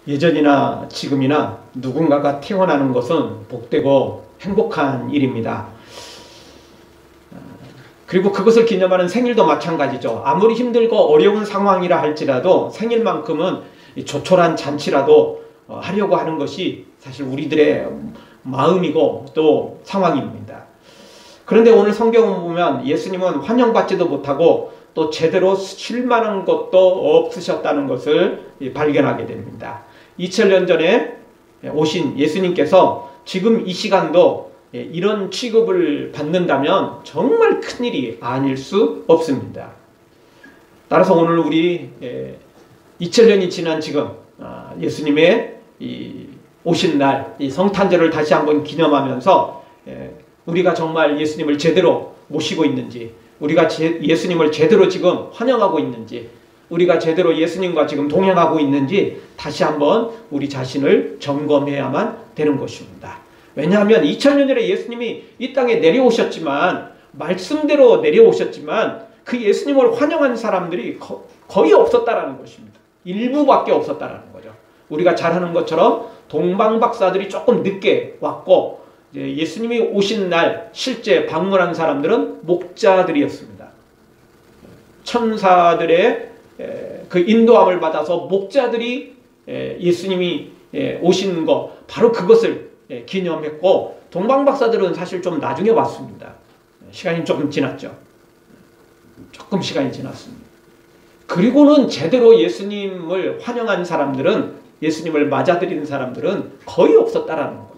예전이나 지금이나 누군가가 태어나는 것은 복되고 행복한 일입니다. 그리고 그것을 기념하는 생일도 마찬가지죠. 아무리 힘들고 어려운 상황이라 할지라도 생일만큼은 조촐한 잔치라도 하려고 하는 것이 사실 우리들의 마음이고 또 상황입니다. 그런데 오늘 성경을 보면 예수님은 환영받지도 못하고 또 제대로 쉴만한 것도 없으셨다는 것을 발견하게 됩니다. 2000년 전에 오신 예수님께서 지금 이 시간도 이런 취급을 받는다면 정말 큰일이 아닐 수 없습니다. 따라서 오늘 우리 2000년이 지난 지금 예수님의 오신 날 이 성탄절을 다시 한번 기념하면서 우리가 정말 예수님을 제대로 모시고 있는지, 우리가 예수님을 제대로 지금 환영하고 있는지, 우리가 제대로 예수님과 지금 동행하고 있는지 다시 한번 우리 자신을 점검해야만 되는 것입니다. 왜냐하면 2000년 전에 예수님이 이 땅에 내려오셨지만, 말씀대로 내려오셨지만 그 예수님을 환영한 사람들이 거의 없었다라는 것입니다. 일부밖에 없었다라는 거죠. 우리가 잘 아는 것처럼 동방박사들이 조금 늦게 왔고, 예수님이 오신 날 실제 방문한 사람들은 목자들이었습니다. 천사들의 그 인도함을 받아서 목자들이 예수님이 오신 거 바로 그것을 기념했고, 동방박사들은 사실 좀 나중에 왔습니다. 시간이 조금 지났죠. 조금 시간이 지났습니다. 그리고는 제대로 예수님을 환영한 사람들은, 예수님을 맞아들이는 사람들은 거의 없었다라는 겁니다.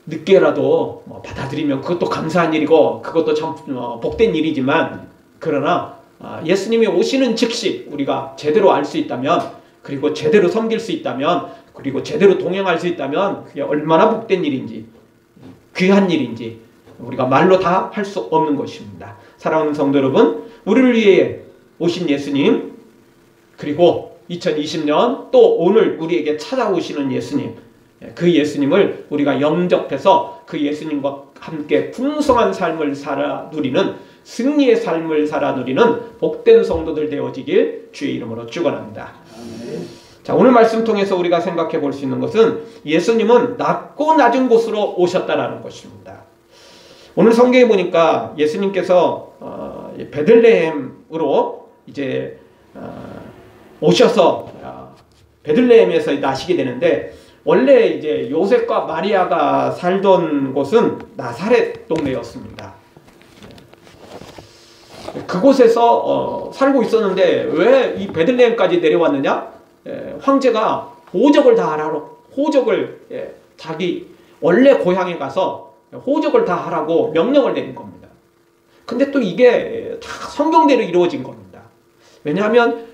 늦게라도 받아들이면 그것도 감사한 일이고 그것도 참 복된 일이지만, 그러나 예수님이 오시는 즉시 우리가 제대로 알 수 있다면, 그리고 제대로 섬길 수 있다면, 그리고 제대로 동행할 수 있다면 그게 얼마나 복된 일인지, 귀한 일인지 우리가 말로 다 할 수 없는 것입니다. 사랑하는 성도 여러분, 우리를 위해 오신 예수님, 그리고 2020년 또 오늘 우리에게 찾아오시는 예수님, 그 예수님을 우리가 영접해서 그 예수님과 함께 풍성한 삶을 살아 누리는, 승리의 삶을 살아 누리는 복된 성도들 되어지길 주의 이름으로 축원합니다. 자, 오늘 말씀 통해서 우리가 생각해 볼 수 있는 것은 예수님은 낮고 낮은 곳으로 오셨다라는 것입니다. 오늘 성경에 보니까 예수님께서 베들레헴으로 이제 오셔서 베들레헴에서 나시게 되는데, 원래 이제 요셉과 마리아가 살던 곳은 나사렛 동네였습니다. 그곳에서 살고 있었는데 왜 이 베들레헴까지 내려왔느냐? 황제가 호적을 다 하라고, 호적을 자기 원래 고향에 가서 호적을 다 하라고 명령을 내린 겁니다. 근데 또 이게 다 성경대로 이루어진 겁니다. 왜냐하면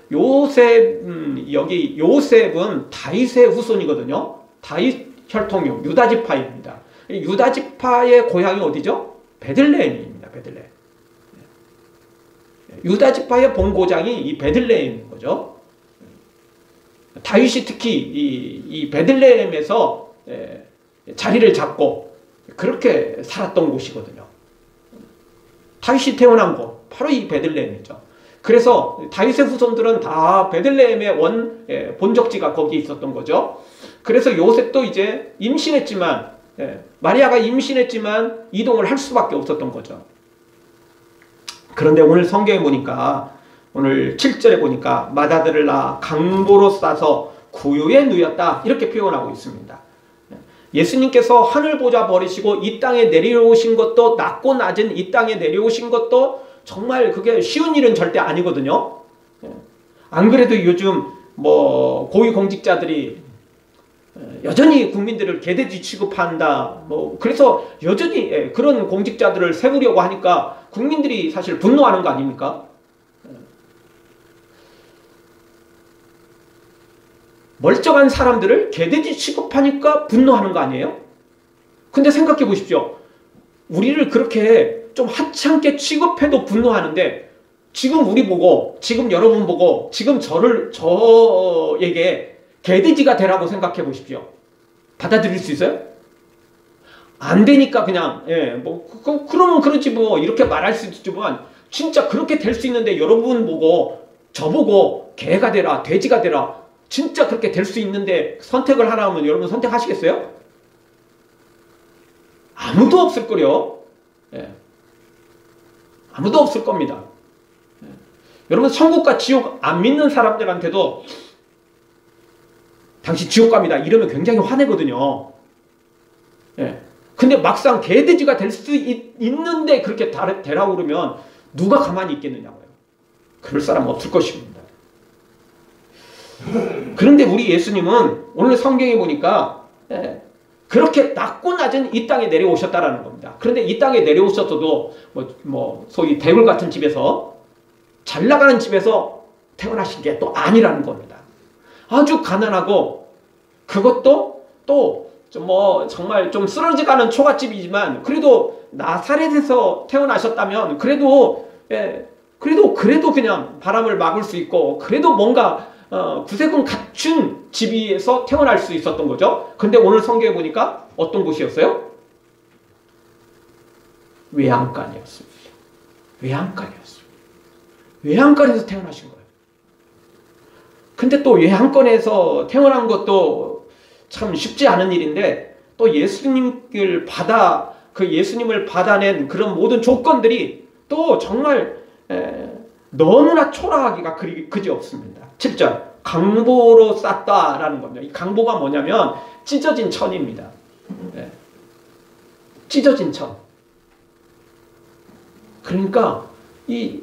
여기 요셉은 다윗의 후손이거든요. 다윗 혈통이요, 유다 지파입니다. 유다 지파의 고향이 어디죠? 베들레헴입니다. 베들레헴. 유다 지파의 본고장이 이 베들레헴인 거죠. 다윗이 특히 이 베들레헴에서 자리를 잡고 그렇게 살았던 곳이거든요. 다윗이 태어난 곳, 바로 이 베들레헴이죠. 그래서 다윗의 후손들은 다 베들레헴의 본적지가 거기 있었던 거죠. 그래서 요셉도 이제 임신했지만, 마리아가 임신했지만 이동을 할 수밖에 없었던 거죠. 그런데 오늘 성경에 보니까, 오늘 7절에 보니까 맏아들을 낳아 강보로 싸서 구유에 누였다, 이렇게 표현하고 있습니다. 예수님께서 하늘 보좌 버리시고 이 땅에 내려오신 것도, 낮고 낮은 이 땅에 내려오신 것도 정말 그게 쉬운 일은 절대 아니거든요. 안 그래도 요즘 고위공직자들이 여전히 국민들을 개돼지 취급한다, 그래서 여전히 그런 공직자들을 세우려고 하니까 국민들이 사실 분노하는 거 아닙니까? 멀쩡한 사람들을 개돼지 취급하니까 분노하는 거 아니에요? 근데 생각해 보십시오. 우리를 그렇게 좀 하찮게 취급해도 분노하는데, 지금 우리 보고, 지금 여러분 보고, 지금 저에게 개돼지가 되라고 생각해 보십시오. 받아들일 수 있어요? 안 되니까 그냥, 그러면 그렇지 이렇게 말할 수 있지만, 진짜 그렇게 될 수 있는데 여러분 보고 저보고 개가 되라, 돼지가 되라, 진짜 그렇게 될 수 있는데 선택을 하라 하면 여러분 선택하시겠어요? 아무도 없을 거요. 예. 아무도 없을 겁니다. 예. 여러분 천국과 지옥 안 믿는 사람들한테도 당신 지옥 갑니다 이러면 굉장히 화내거든요. 예. 근데 막상 개돼지가 될 수 있는데 그렇게 되라고 그러면 누가 가만히 있겠느냐고요. 그럴 사람 없을 것입니다. 그런데 우리 예수님은 오늘 성경에 보니까 그렇게 낮고 낮은 이 땅에 내려오셨다라는 겁니다. 그런데 이 땅에 내려오셨어도 소위 대굴 같은 집에서 잘 나가는 집에서 태어나신 게 또 아니라는 겁니다. 아주 가난하고 그것도 또 정말 좀 쓰러져가는 초가집이지만 그래도 나사렛에서 태어나셨다면 그래도 그냥 바람을 막을 수 있고 그래도 뭔가 구색은 갖춘 집에서 태어날 수 있었던 거죠. 근데 오늘 성경에 보니까 어떤 곳이었어요? 외양간이었습니다. 외양간이었습니다. 외양간에서 태어나신 거예요. 근데 또 외양간에서 태어난 것도 참 쉽지 않은 일인데 또 예수님을 받아낸 그런 모든 조건들이 또 정말 너무나 초라하기가 그지 없습니다. 7절 강보로 쌌다라는 겁니다. 이 강보가 뭐냐면 찢어진 천입니다. 찢어진 천. 그러니까 이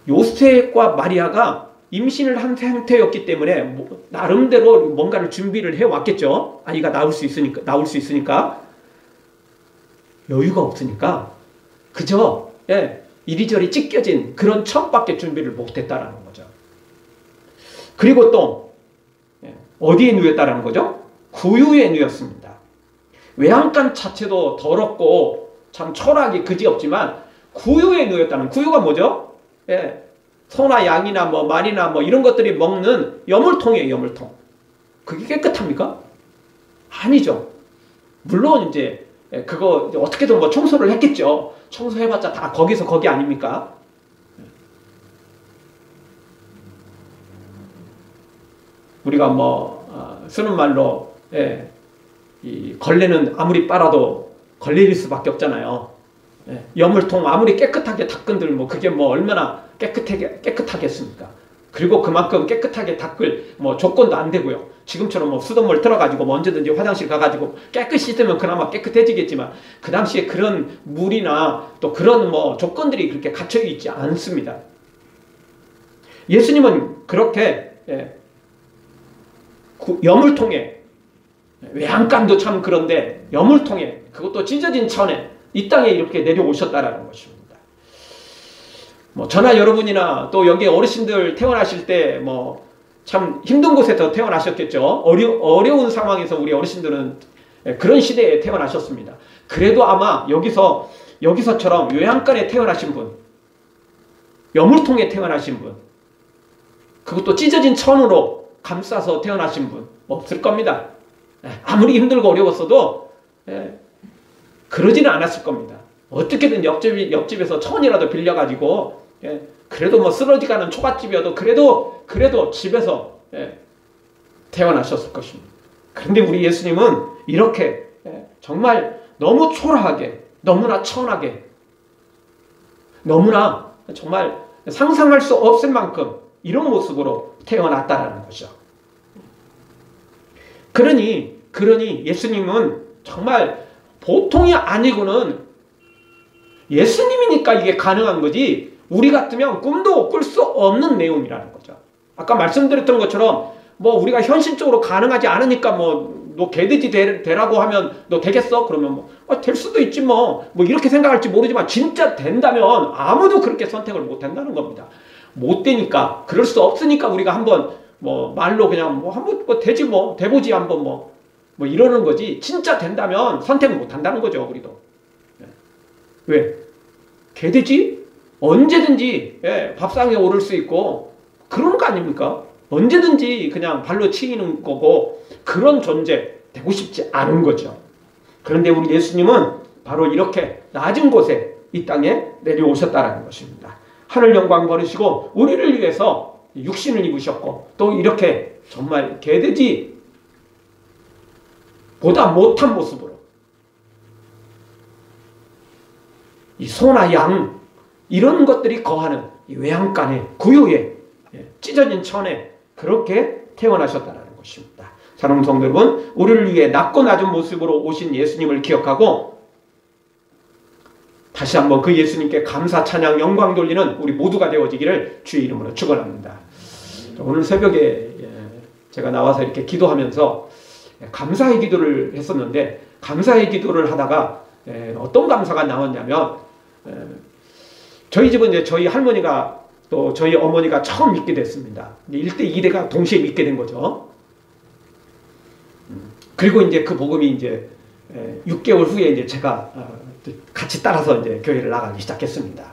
요셉과 마리아가 임신을 한 상태였기 때문에 나름대로 뭔가를 준비를 해왔겠죠. 아이가 나올 수 있으니까 여유가 없으니까 그저 이리저리 찢겨진 그런 천밖에 준비를 못했다라는 거죠. 그리고 또 어디에 누였다라는 거죠? 구유에 누였습니다. 외양간 자체도 더럽고 참 철학이 그지없지만 구유에 누였다는, 구유가 뭐죠? 소나 양이나 말이나 이런 것들이 먹는 여물통이에요. 여물통. 그게 깨끗합니까? 아니죠. 물론 이제 그거 어떻게든 청소를 했겠죠. 청소해봤자 다 거기서 거기 아닙니까? 우리가 쓰는 말로 이 걸레는 아무리 빨아도 걸레일 수밖에 없잖아요. 여물통 아무리 깨끗하게 닦은들 그게 얼마나 깨끗하겠습니까? 그리고 그만큼 깨끗하게 닦을 조건도 안 되고요. 지금처럼 수돗물 틀어가지고 언제든지 화장실 가가지고 깨끗이 씻으면 그나마 깨끗해지겠지만 그 당시에 그런 물이나 또 그런 조건들이 그렇게 갖춰 있지 않습니다. 예수님은 그렇게 여물통에, 외양간도 참 그런데 여물통에, 그것도 찢어진 천에 이 땅에 이렇게 내려오셨다라는 것입니다. 저나 여러분이나 또 여기 어르신들 태어나실 때 참 힘든 곳에서 태어나셨겠죠. 어려운 상황에서 우리 어르신들은 그런 시대에 태어나셨습니다. 그래도 아마 여기서처럼 요양간에 태어나신 분, 여물통에 태어나신 분, 그것도 찢어진 천으로 감싸서 태어나신 분 없을 겁니다. 아무리 힘들고 어려웠어도 그러지는 않았을 겁니다. 어떻게든 옆집에서 천이라도 빌려가지고 그래도 쓰러지가는 초가집이어도 그래도 집에서 태어나셨을 것입니다. 그런데 우리 예수님은 이렇게 정말 너무 초라하게, 너무나 천하게, 너무나 정말 상상할 수 없을 만큼 이런 모습으로 태어났다라는 거죠. 그러니 예수님은 정말 보통이 아니고는 예수님이니까 이게 가능한 거지 우리 같으면 꿈도 꿀 수 없는 내용이라는 거죠. 아까 말씀드렸던 것처럼 우리가 현실적으로 가능하지 않으니까 너 개돼지 되라고 하면 너 되겠어? 그러면 될 수도 있지 이렇게 생각할지 모르지만 진짜 된다면 아무도 그렇게 선택을 못 한다는 겁니다. 못 되니까, 그럴 수 없으니까 우리가 한번 말로 그냥 한번 되지 돼보지 한번 이러는 거지, 진짜 된다면 선택을 못 한다는 거죠. 우리도. 왜? 개돼지? 언제든지 밥상에 오를 수 있고 그런 거 아닙니까? 언제든지 그냥 발로 치이는 거고 그런 존재 되고 싶지 않은 거죠. 그런데 우리 예수님은 바로 이렇게 낮은 곳에 이 땅에 내려오셨다는 것입니다. 하늘 영광 버리시고 우리를 위해서 육신을 입으셨고 또 이렇게 정말 개돼지 보다 못한 모습으로 이 소나 양 이런 것들이 거하는 이 외양간의 구유에 찢어진 천에 그렇게 태어나셨다는 것입니다. 사랑하는 성도 여러분, 우리를 위해 낮고 낮은 모습으로 오신 예수님을 기억하고 다시 한번 그 예수님께 감사, 찬양, 영광 돌리는 우리 모두가 되어지기를 주의 이름으로 축원합니다. 오늘 새벽에 제가 나와서 이렇게 기도하면서 감사의 기도를 했었는데 감사의 기도를 하다가 어떤 감사가 나왔냐면 저희 집은 이제 저희 할머니가 또 저희 어머니가 처음 믿게 됐습니다. 1대 2대가 동시에 믿게 된 거죠. 그리고 이제 그 복음이 이제 6개월 후에 이제 제가 같이 따라서 이제 교회를 나가기 시작했습니다.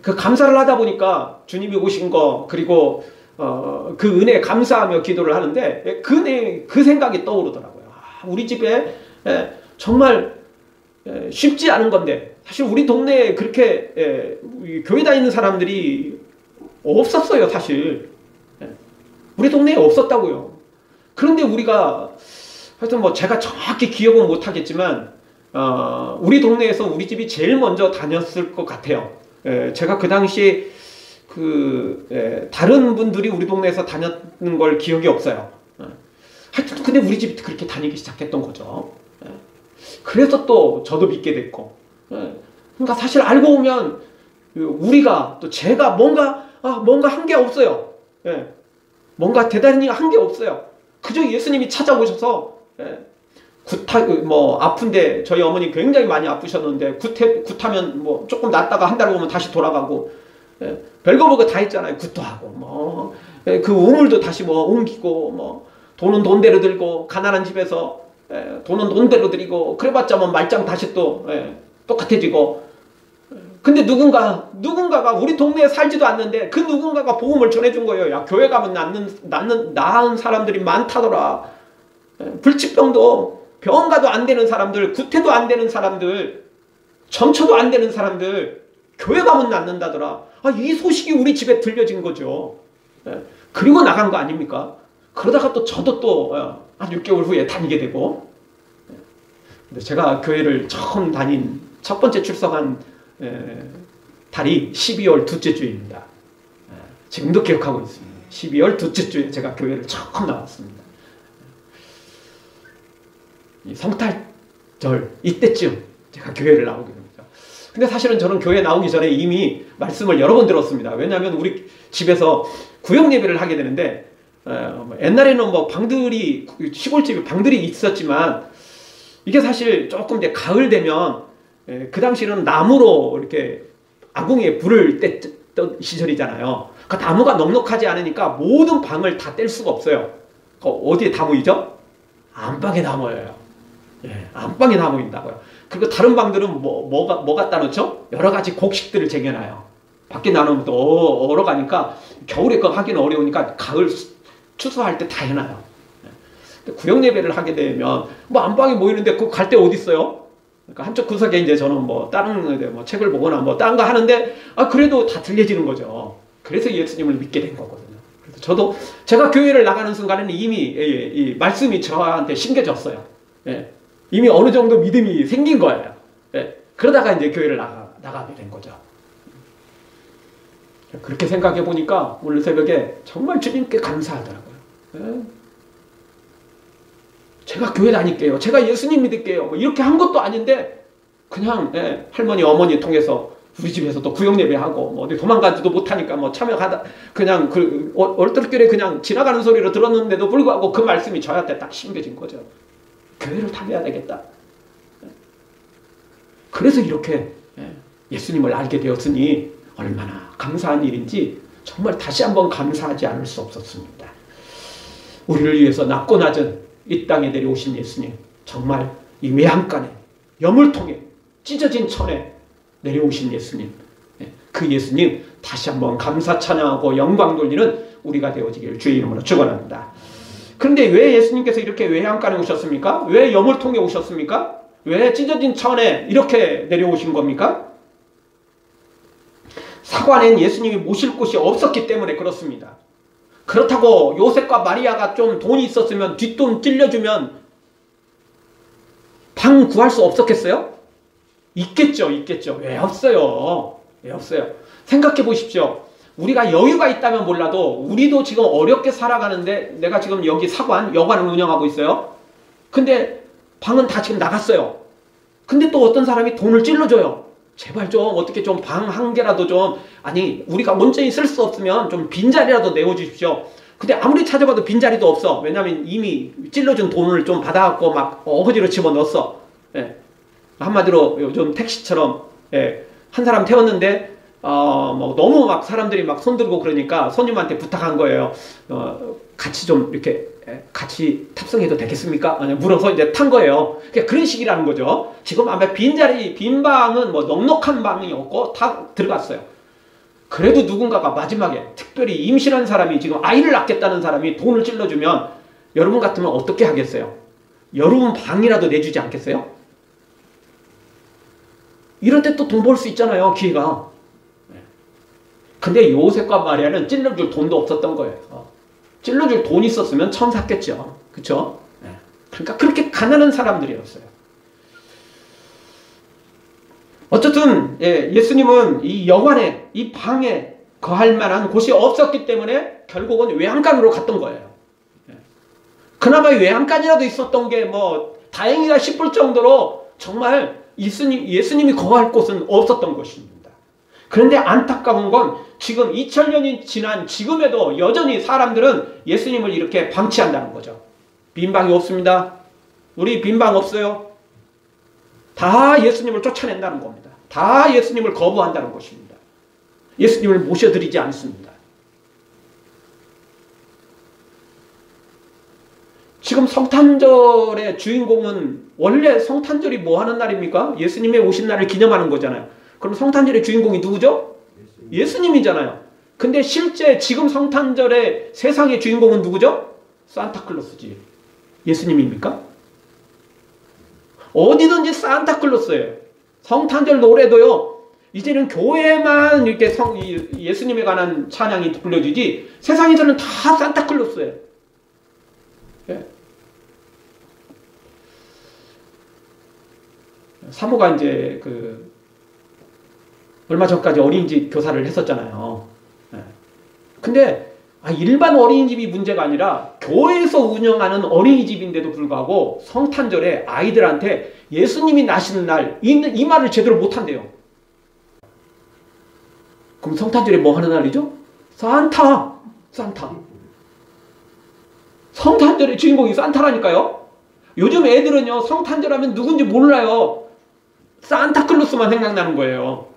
그 감사를 하다 보니까 주님이 오신 거 그리고 그 은혜에 감사하며 기도를 하는데 그 생각이 떠오르더라고요. 우리 집에 정말 쉽지 않은 건데 사실 우리 동네에 그렇게 교회 다니는 사람들이 없었어요. 사실 우리 동네에 없었다고요. 그런데 우리가 하여튼 뭐 제가 정확히 기억은 못하겠지만 우리 동네에서 우리 집이 제일 먼저 다녔을 것 같아요. 제가 그 당시에 다른 분들이 우리 동네에서 다녔는 걸 기억이 없어요. 하여튼 근데 우리 집이 그렇게 다니기 시작했던 거죠. 그래서 또 저도 믿게 됐고, 그러니까 사실 알고 보면 우리가 또 제가 뭔가 한 게 없어요. 뭔가 대단히 한 게 없어요. 그저 예수님이 찾아오셔서 아픈데 저희 어머니 굉장히 많이 아프셨는데 굿하면 뭐 조금 낫다가 한 달 보면 다시 돌아가고 별거 다 했잖아요. 굿도 하고 그 우물도 다시 옮기고 돈은 돈대로 들고 가난한 집에서 돈은 돈대로 드리고 그래봤자 말짱 다시 또 똑같아지고 근데 누군가가 우리 동네에 살지도 않는데 그 누군가가 복음을 전해준 거예요. 야, 교회 가면 나은 사람들이 많다더라. 불치병도 병원 가도 안 되는 사람들, 구태도 안 되는 사람들, 점쳐도 안 되는 사람들 교회 가면 낫는다더라. 이 소식이 우리 집에 들려진 거죠. 그리고 나간 거 아닙니까? 그러다가 또 저도 또 한 6개월 후에 다니게 되고 근데 제가 교회를 처음 다닌 첫 번째 출석한 달이 12월 둘째 주입니다. 지금도 기억하고 있습니다. 12월 둘째 주에 제가 교회를 처음 나왔습니다. 이 성탄절 이때쯤 제가 교회를 나오게 됩니다. 근데 사실은 저는 교회 나오기 전에 이미 말씀을 여러 번 들었습니다. 왜냐하면 우리 집에서 구역 예배를 하게 되는데 옛날에는 방들이 시골집에 방들이 있었지만 이게 사실 조금 이제 가을 되면 그 당시에는 나무로 이렇게 아궁이에 불을 뗐던 시절이잖아요. 그 나무가 넉넉하지 않으니까 모든 방을 다 뗄 수가 없어요. 어디에 다 모이죠? 안방에 다 모여요. 안방에 다 모인다고요. 그리고 다른 방들은 뭐 갖다 놓죠? 여러 가지 곡식들을 쟁여놔요. 밖에 나누면 또 얼어가니까 겨울에 그거 하기는 어려우니까 가을 추수할 때 다 해놔요. 구역 예배를 하게 되면 안방에 모이는데 그거 갈 데 어디 있어요? 그러니까 한쪽 구석에 이제 저는 다른 책을 보거나 딴 거 하는데 그래도 다 들려지는 거죠. 그래서 예수님을 믿게 된 거거든요. 그래서 저도 제가 교회를 나가는 순간에는 이미 이 말씀이 저한테 심겨졌어요. 이미 어느 정도 믿음이 생긴 거예요. 그러다가 이제 교회를 나가게 된 거죠. 그렇게 생각해 보니까 오늘 새벽에 정말 주님께 감사하더라고요. 제가 교회 다닐게요. 제가 예수님 믿을게요. 이렇게 한 것도 아닌데 그냥 할머니 어머니 통해서 우리 집에서 또 구역 예배하고 어디 도망가지도 못하니까 참여하다 그냥 얼떨결에 그냥 지나가는 소리로 들었는데도 불구하고 그 말씀이 저한테 딱 심겨진 거죠. 교회를 다녀야 되겠다. 그래서 이렇게 예수님을 알게 되었으니 얼마나 감사한 일인지 정말 다시 한번 감사하지 않을 수 없었습니다. 우리를 위해서 낮고 낮은 이 땅에 내려오신 예수님, 정말 이 외양간에 여물통에 찢어진 천에 내려오신 예수님, 그 예수님 다시 한번 감사 찬양하고 영광 돌리는 우리가 되어지기를 주의 이름으로 축원합니다. 그런데 왜 예수님께서 이렇게 외양간에 오셨습니까? 왜 여물통에 오셨습니까? 왜 찢어진 천에 이렇게 내려오신 겁니까? 사관엔 예수님이 모실 곳이 없었기 때문에 그렇습니다. 그렇다고 요셉과 마리아가 좀 돈이 있었으면 뒷돈 찔려주면 방 구할 수 없었겠어요? 있겠죠, 있겠죠. 왜 없어요? 왜 없어요? 생각해 보십시오. 우리가 여유가 있다면 몰라도 우리도 지금 어렵게 살아가는데 내가 지금 여기 사관, 여관을 운영하고 있어요. 근데 방은 다 지금 나갔어요. 근데 또 어떤 사람이 돈을 찔러줘요. 제발 좀 어떻게 좀 방 한 개라도 좀, 아니 우리가 온전히 쓸 수 없으면 좀 빈자리라도 내어주십시오. 근데 아무리 찾아봐도 빈자리도 없어. 왜냐면 이미 찔러준 돈을 좀 받아갖고 막 어거지로 집어넣었어. 예. 한마디로 요즘 택시처럼, 예. 한 사람 태웠는데 뭐 너무 막 사람들이 막 손들고 그러니까 손님한테 부탁한 거예요. 같이 좀 이렇게 같이 탑승해도 되겠습니까? 물어서 이제 탄 거예요. 그런 식이라는 거죠. 지금 아마 빈자리, 빈 방은 뭐 넉넉한 방이 없고 다 들어갔어요. 그래도 누군가가 마지막에 특별히 임신한 사람이 지금 아이를 낳겠다는 사람이 돈을 찔러주면 여러분 같으면 어떻게 하겠어요? 여러분 방이라도 내주지 않겠어요? 이럴 때 또 돈 벌 수 있잖아요, 기회가. 근데 요셉과 마리아는 찔러줄 돈도 없었던 거예요. 찔러줄 돈이 있었으면 처음 샀겠죠. 그쵸? 그러니까 그렇게 가난한 사람들이었어요. 어쨌든 예수님은 이 여관에, 이 방에 거할 만한 곳이 없었기 때문에 결국은 외양간으로 갔던 거예요. 그나마 외양간이라도 있었던 게 뭐 다행이다 싶을 정도로 정말 예수님이 거할 곳은 없었던 것입니다. 그런데 안타까운 건 지금 2000년이 지난 지금에도 여전히 사람들은 예수님을 이렇게 방치한다는 거죠. 빈방이 없습니다. 우리 빈방 없어요. 다 예수님을 쫓아낸다는 겁니다. 다 예수님을 거부한다는 것입니다. 예수님을 모셔드리지 않습니다. 지금 성탄절의 주인공은, 원래 성탄절이 뭐 하는 날입니까? 예수님의 오신 날을 기념하는 거잖아요. 그럼 성탄절의 주인공이 누구죠? 예수님이잖아요. 근데 실제 지금 성탄절의 세상의 주인공은 누구죠? 산타클로스지. 예수님입니까? 어디든지 산타클로스예요. 성탄절 노래도요, 이제는 교회만 이렇게 예수님에 관한 찬양이 불려지지 세상에서는 다 산타클로스예요. 예. 사모가 이제 얼마 전까지 어린이집 교사를 했었잖아요. 예. 근데 일반 어린이집이 문제가 아니라 교회에서 운영하는 어린이집인데도 불구하고 성탄절에 아이들한테 예수님이 나시는 날 이 말을 제대로 못한대요. 그럼 성탄절에 뭐 하는 날이죠? 산타. 성탄절의 주인공이 산타라니까요. 요즘 애들은요, 성탄절 하면 누군지 몰라요. 산타클로스만 생각나는 거예요.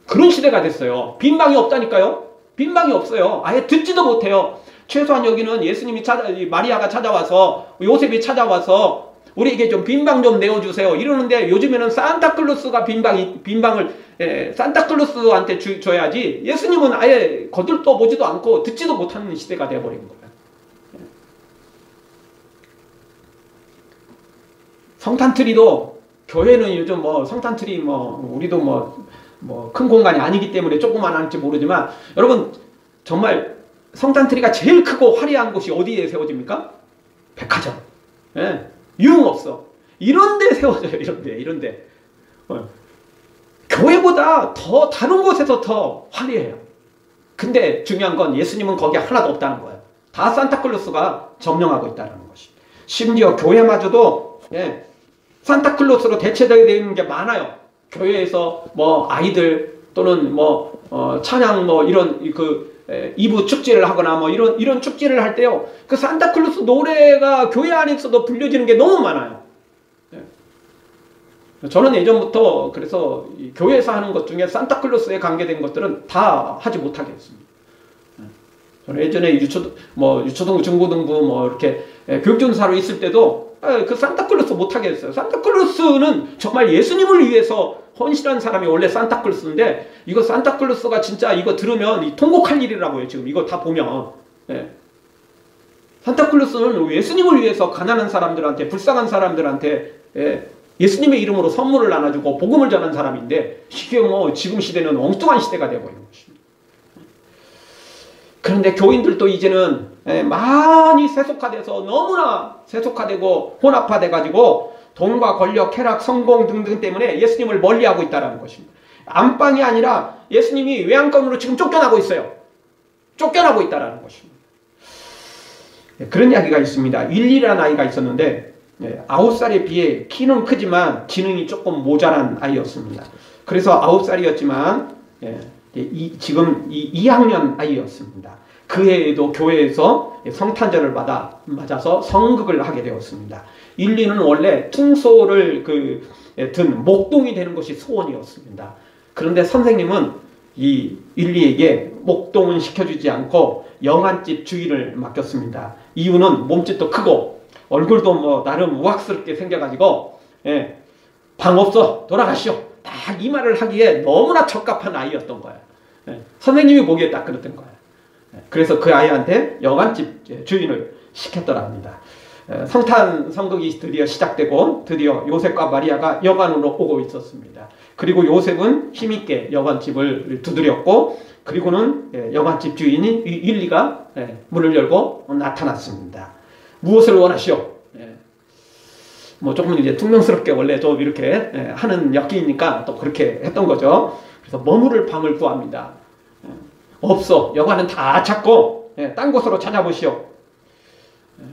그런 시대가 됐어요. 빈방이 없다니까요. 빈방이 없어요. 아예 듣지도 못해요. 최소한 여기는 예수님이 마리아가 찾아와서, 요셉이 찾아와서 우리에게 좀 빈방 좀 내어주세요 이러는데, 요즘에는 산타클로스가 빈방을 산타클로스한테 줘야지, 예수님은 아예 거들떠 보지도 않고 듣지도 못하는 시대가 되어버린 거예요. 성탄트리도, 교회는 요즘 뭐 성탄트리 우리도 큰 공간이 아니기 때문에 조그만한지 모르지만, 여러분 정말 성탄트리가 제일 크고 화려한 곳이 어디에 세워집니까? 백화점. 예. 유흥업소. 이런 데 세워져요. 이런 데. 교회보다 더 다른 곳에서 더 화려해요. 근데 중요한 건 예수님은 거기 하나도 없다는 거예요. 다 산타클로스가 점령하고 있다는 것이. 심지어 교회마저도 산타클로스로 대체되어 있는 게 많아요. 교회에서 아이들 또는 찬양 이런 이브 축제를 하거나 이런 축제를 할 때요, 그 산타클로스 노래가 교회 안에서도 불려지는 게 너무 많아요. 저는 예전부터 그래서 교회에서 하는 것 중에 산타클로스에 관계된 것들은 다 하지 못하게 했습니다. 저는 예전에 유초등부, 중고등부 이렇게 교육전사로 있을 때도 그 산타클로스 못하게 했어요. 산타클로스는 정말 예수님을 위해서 헌신한 사람이 원래 산타클로스인데, 이거 산타클로스가 진짜 이거 들으면 통곡할 일이라고요. 지금 이거 다 보면. 산타클로스는 예수님을 위해서 가난한 사람들한테, 불쌍한 사람들한테 예수님의 이름으로 선물을 나눠주고 복음을 전한 사람인데 이게 뭐 지금 시대는 엉뚱한 시대가 되고 있는 것입니다. 그런데 교인들도 이제는 많이 세속화돼서 너무나 세속화되고 혼합화돼가지고 돈과 권력, 쾌락, 성공 등등 때문에 예수님을 멀리하고 있다는 것입니다. 안방이 아니라 예수님이 외양간으로 지금 쫓겨나고 있어요. 쫓겨나고 있다는 것입니다. 그런 이야기가 있습니다. 윌리라는 아이가 있었는데 9살에 비해 키는 크지만 지능이 조금 모자란 아이였습니다. 그래서 9살이었지만 지금 2학년 아이였습니다. 그 해에도 교회에서 성탄절을 맞아서 성극을 하게 되었습니다. 윌리는 원래 퉁소를 든 목동이 되는 것이 소원이었습니다. 그런데 선생님은 이 윌리에게 목동은 시켜주지 않고 영안집 주인을 맡겼습니다. 이유는 몸집도 크고 얼굴도 뭐 나름 우악스럽게 생겨가지고 방 없어 돌아가시오 딱 이 말을 하기에 너무나 적합한 아이였던 거예요. 선생님이 보기에 딱 그랬던 거예요. 그래서 그 아이한테 영안집 주인을 시켰더랍니다. 성탄 성극이 드디어 시작되고 드디어 요셉과 마리아가 여관으로 오고 있었습니다. 그리고 요셉은 힘있게 여관집을 두드렸고 그리고는 여관집 주인인 윌리가 문을 열고 나타났습니다. 무엇을 원하시오? 뭐 조금 이제 퉁명스럽게 원래 좀 이렇게 하는 엮이니까 또 그렇게 했던 거죠. 그래서 머무를 방을 구합니다. 없어. 여관은 다 찾고 딴 곳으로 찾아보시오.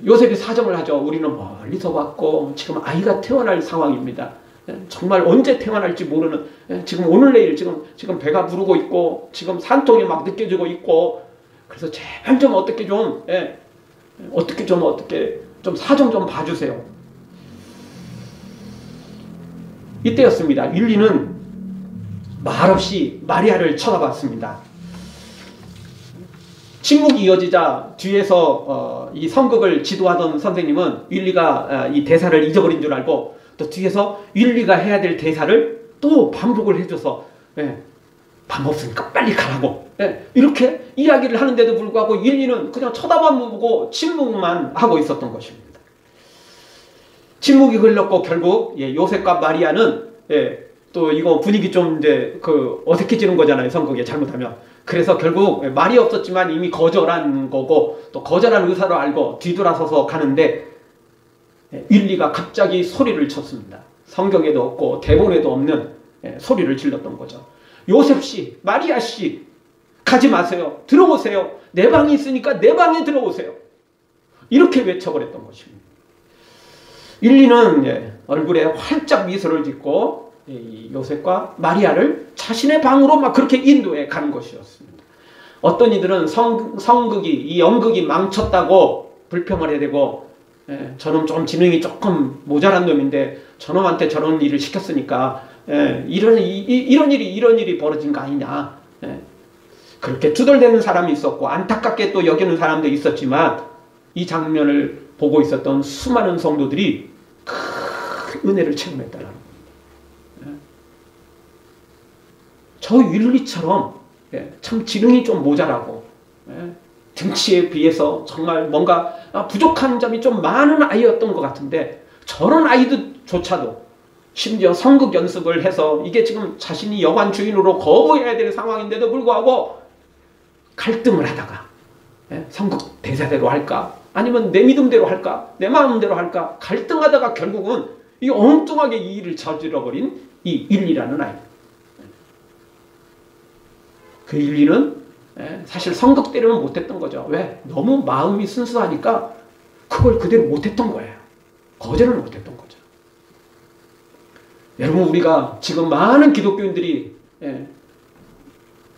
요셉이 사정을 하죠. 우리는 멀리서 왔고 지금 아이가 태어날 상황입니다. 정말 언제 태어날지 모르는 지금 오늘 내일 지금 배가 부르고 있고 지금 산통이 막 느껴지고 있고 그래서 제발 좀 어떻게 좀 사정 좀 봐주세요. 이때였습니다. 윌리는 말없이 마리아를 쳐다봤습니다. 침묵이 이어지자 뒤에서 이 성극을 지도하던 선생님은 윌리가 이 대사를 잊어버린 줄 알고 또 뒤에서 윌리가 해야 될 대사를 또 반복을 해줘서 방 없으니까 빨리 가라고 이렇게 이야기를 하는데도 불구하고 윌리는 그냥 쳐다만 보고 침묵만 하고 있었던 것입니다. 침묵이 흘렀고 결국 요셉과 마리아는 또 이거 분위기 좀 이제 어색해지는 거잖아요. 성극에 잘못하면. 그래서 결국 말이 없었지만 이미 거절한 거고 또 거절한 의사로 알고 뒤돌아서서 가는데 윌리가 갑자기 소리를 쳤습니다. 성경에도 없고 대본에도 없는 소리를 질렀던 거죠. 요셉씨, 마리아씨 가지 마세요. 들어오세요. 내 방이 있으니까 내 방에 들어오세요. 이렇게 외쳐버렸던 것입니다. 윌리는 얼굴에 활짝 미소를 짓고 요셉과 마리아를 자신의 방으로 막 그렇게 인도해 가는 것이었습니다. 어떤 이들은 성극이 이 연극이 망쳤다고 불평을 해대고 저놈 좀 지능이 조금 모자란 놈인데 저놈한테 저런 일을 시켰으니까 이런 일이 벌어진 거 아니냐 그렇게 투덜대는 사람이 있었고 안타깝게 또 여기는 사람도 있었지만 이 장면을 보고 있었던 수많은 성도들이 큰 은혜를 체험했다는 겁니다. 저 윌리처럼 참 지능이 좀 모자라고 등치에 비해서 정말 뭔가 부족한 점이 좀 많은 아이였던 것 같은데 저런 아이들조차도 심지어 성극 연습을 해서 이게 지금 자신이 여관 주인으로 거부해야 될 상황인데도 불구하고 갈등을 하다가 성극 대사대로 할까 아니면 내 믿음대로 할까 내 마음대로 할까 갈등하다가 결국은 이 엉뚱하게 이 일을 저질러버린 이 윌리라는 아이. 그 윌리는 사실 성극대로는 못했던 거죠. 왜? 너무 마음이 순수하니까 그걸 그대로 못했던 거예요. 거절을 못했던 거죠. 여러분 우리가 지금 많은 기독교인들이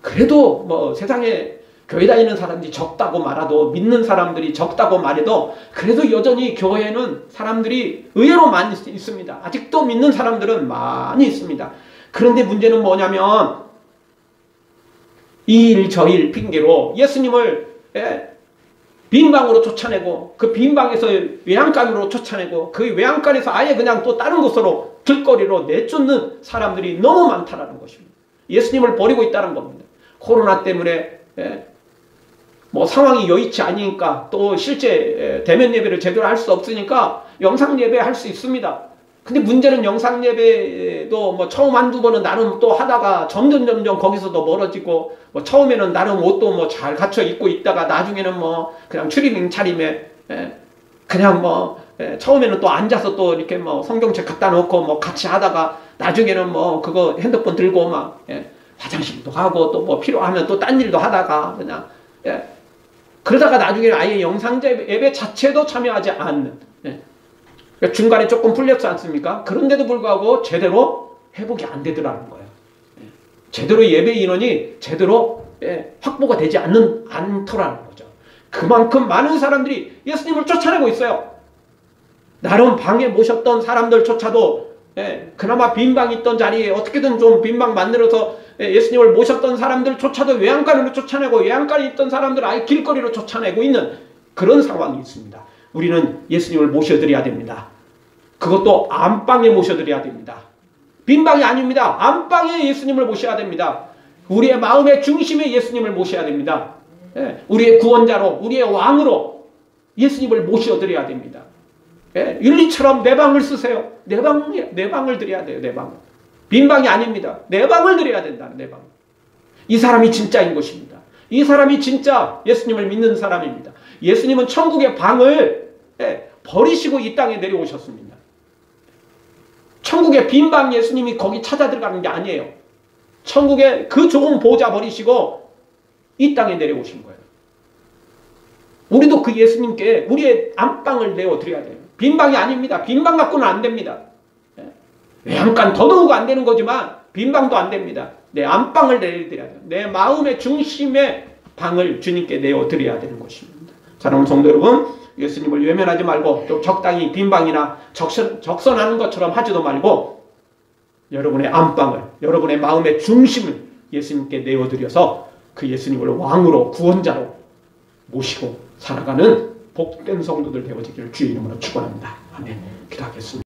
그래도 뭐 세상에 교회 다니는 사람들이 적다고 말해도 믿는 사람들이 적다고 말해도 그래도 여전히 교회에는 사람들이 의외로 많이 있습니다. 아직도 믿는 사람들은 많이 있습니다. 그런데 문제는 뭐냐면 이 일 저 일 핑계로 예수님을 빈 방으로 쫓아내고 그 빈 방에서 외양간으로 쫓아내고 그 외양간에서 아예 그냥 또 다른 곳으로 길거리로 내쫓는 사람들이 너무 많다는 것입니다. 예수님을 버리고 있다는 겁니다. 코로나 때문에 뭐 상황이 여의치 않으니까 또 실제 대면 예배를 제대로 할 수 없으니까 영상 예배 할 수 있습니다. 근데 문제는 영상 예배도 뭐 처음 한두 번은 나름 또 하다가 점점 거기서도 멀어지고, 뭐 처음에는 나름 옷도 뭐 잘 갖춰 입고 있다가 나중에는 뭐 그냥 추리닝 차림에 그냥 뭐 처음에는 또 앉아서 또 이렇게 뭐 성경책 갖다 놓고 뭐 같이 하다가 나중에는 뭐 그거 핸드폰 들고 막 화장실도 가고 또 뭐 필요하면 또 딴 일도 하다가 그냥 그러다가 나중에는 아예 영상 예배 자체도 참여하지 않는, 중간에 조금 풀렸지 않습니까? 그런데도 불구하고 제대로 회복이 안 되더라는 거예요. 제대로 예배 인원이 제대로 확보가 되지 않더라는 거죠. 그만큼 많은 사람들이 예수님을 쫓아내고 있어요. 나름 방에 모셨던 사람들조차도 그나마 빈방 있던 자리에 어떻게든 좀 빈방 만들어서 예수님을 모셨던 사람들조차도 외양간으로 쫓아내고, 외양간에 있던 사람들 아예 길거리로 쫓아내고 있는 그런 상황이 있습니다. 우리는 예수님을 모셔드려야 됩니다. 그것도 안방에 모셔드려야 됩니다. 빈방이 아닙니다. 안방에 예수님을 모셔야 됩니다. 우리의 마음의 중심에 예수님을 모셔야 됩니다. 우리의 구원자로, 우리의 왕으로 예수님을 모셔드려야 됩니다. 율리처럼 내 방을 쓰세요. 내 방을 드려야 돼요. 내 방을. 빈방이 아닙니다. 내 방을 드려야 된다. 내 방. 이 사람이 진짜인 것입니다. 이 사람이 진짜 예수님을 믿는 사람입니다. 예수님은 천국의 방을 버리시고 이 땅에 내려오셨습니다. 천국의 빈방 예수님이 거기 찾아 들어가는 게 아니에요. 천국의 그 좋은 보좌 버리시고 이 땅에 내려오신 거예요. 우리도 그 예수님께 우리의 안방을 내어드려야 돼요. 빈방이 아닙니다. 빈방 갖고는 안 됩니다. 외양간 더더욱 안 되는 거지만 빈방도 안 됩니다. 내 안방을 내어드려야 돼요. 내 마음의 중심의 방을 주님께 내어드려야 되는 것입니다. 사랑하는 성도 여러분, 예수님을 외면하지 말고 또 적당히 빈방이나 적선하는 것처럼 하지도 말고 여러분의 안방을, 여러분의 마음의 중심을 예수님께 내어드려서 그 예수님을 왕으로, 구원자로 모시고 살아가는 복된 성도들 되어지기를 주의 이름으로 축원합니다. 아멘. 기도하겠습니다.